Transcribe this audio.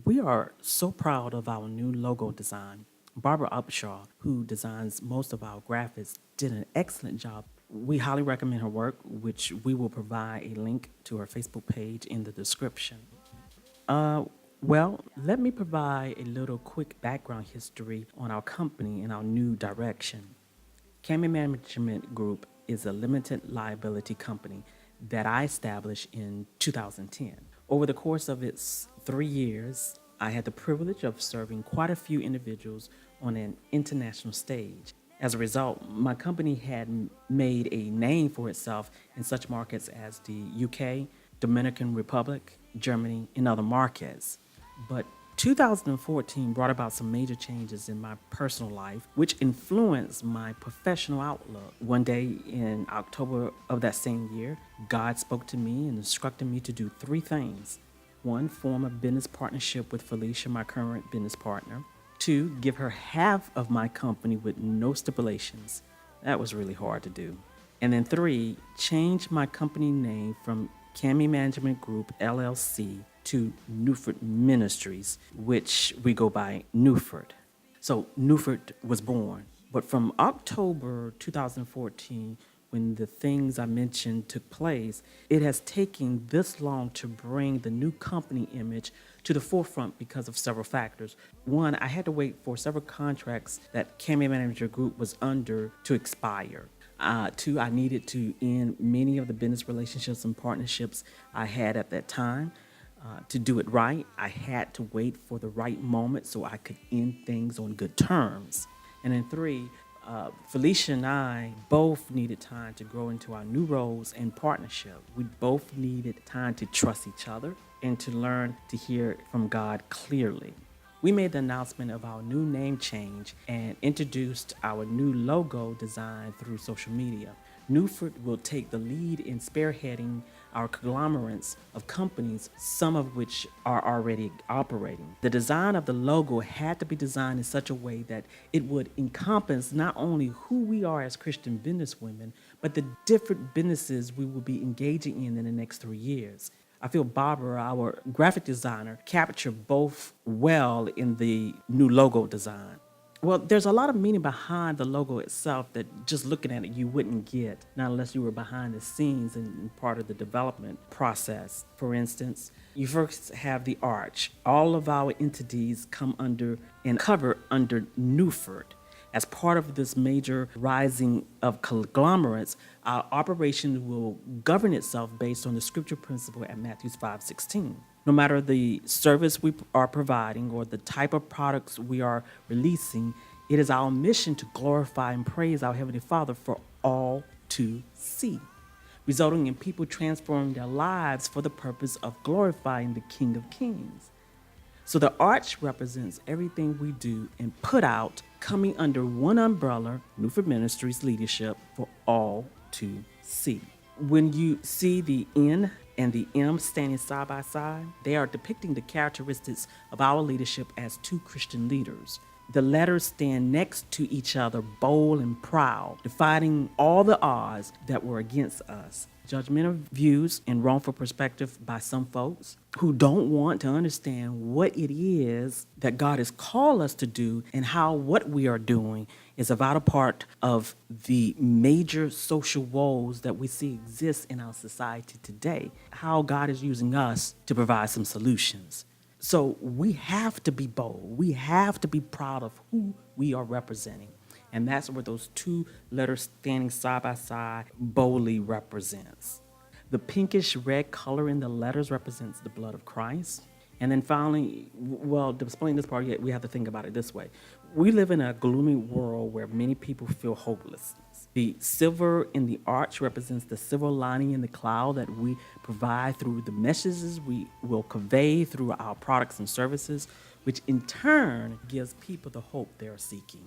We are so proud of our new logo design. Barbara Upshaw, who designs most of our graphics, did an excellent job. We highly recommend her work, which we will provide a link to her Facebook page in the description. Well, let me provide a little quick background history on our company and our new direction. Kamby Management Group is a limited liability company that I established in 2010. Over the course of its 3 years, I had the privilege of serving quite a few individuals on an international stage. As a result, my company had made a name for itself in such markets as the UK, Dominican Republic, Germany, and other markets. But 2014 brought about some major changes in my personal life, which influenced my professional outlook. One day in October of that same year, God spoke to me and instructed me to do three things. One, form a business partnership with Felicia, my current business partner. Two, give her half of my company with no stipulations. That was really hard to do. And then three, change my company name from Kamby Management Group, LLC, to Newford Ministries, which we go by Newford. So Newford was born. But from October 2014, when the things I mentioned took place, it has taken this long to bring the new company image to the forefront because of several factors. One, I had to wait for several contracts that Kamby Management Group was under to expire. Two, I needed to end many of the business relationships and partnerships I had at that time. To do it right, I had to wait for the right moment so I could end things on good terms. And then three, Felicia and I both needed time to grow into our new roles and partnership. We both needed time to trust each other and to learn to hear from God clearly. We made the announcement of our new name change and introduced our new logo design through social media. Newford will take the lead in spearheading our conglomerates of companies, some of which are already operating. The design of the logo had to be designed in such a way that it would encompass not only who we are as Christian businesswomen, but the different businesses we will be engaging in the next 3 years. I feel Barbara, our graphic designer, captured both well in the new logo design. Well, there's a lot of meaning behind the logo itself that just looking at it you wouldn't get, not unless you were behind the scenes and part of the development process. For instance, you first have the arch. All of our entities come under and cover under Newford. As part of this major rising of conglomerates, our operation will govern itself based on the scripture principle at Matthew 5:16. No matter the service we are providing or the type of products we are releasing, it is our mission to glorify and praise our Heavenly Father for all to see, resulting in people transforming their lives for the purpose of glorifying the King of Kings. So the arch represents everything we do and put out, coming under one umbrella, Newford Ministries leadership for all to see. When you see the N and the M standing side by side, they are depicting the characteristics of our leadership as two Christian leaders. The letters stand next to each other, bold and proud, defying all the odds that were against us. Judgmental views and wrongful perspective by some folks who don't want to understand what it is that God has called us to do and how what we are doing is a vital part of the major social woes that we see exist in our society today, how God is using us to provide some solutions. So we have to be bold. We have to be proud of who we are representing. And that's what those two letters standing side by side boldly represents. The pinkish red color in the letters represents the blood of Christ. And then finally, well, to explain this part, we have to think about it this way. We live in a gloomy world where many people feel hopelessness. The silver in the arch represents the silver lining in the cloud that we provide through the messages we will convey through our products and services, which in turn gives people the hope they're seeking.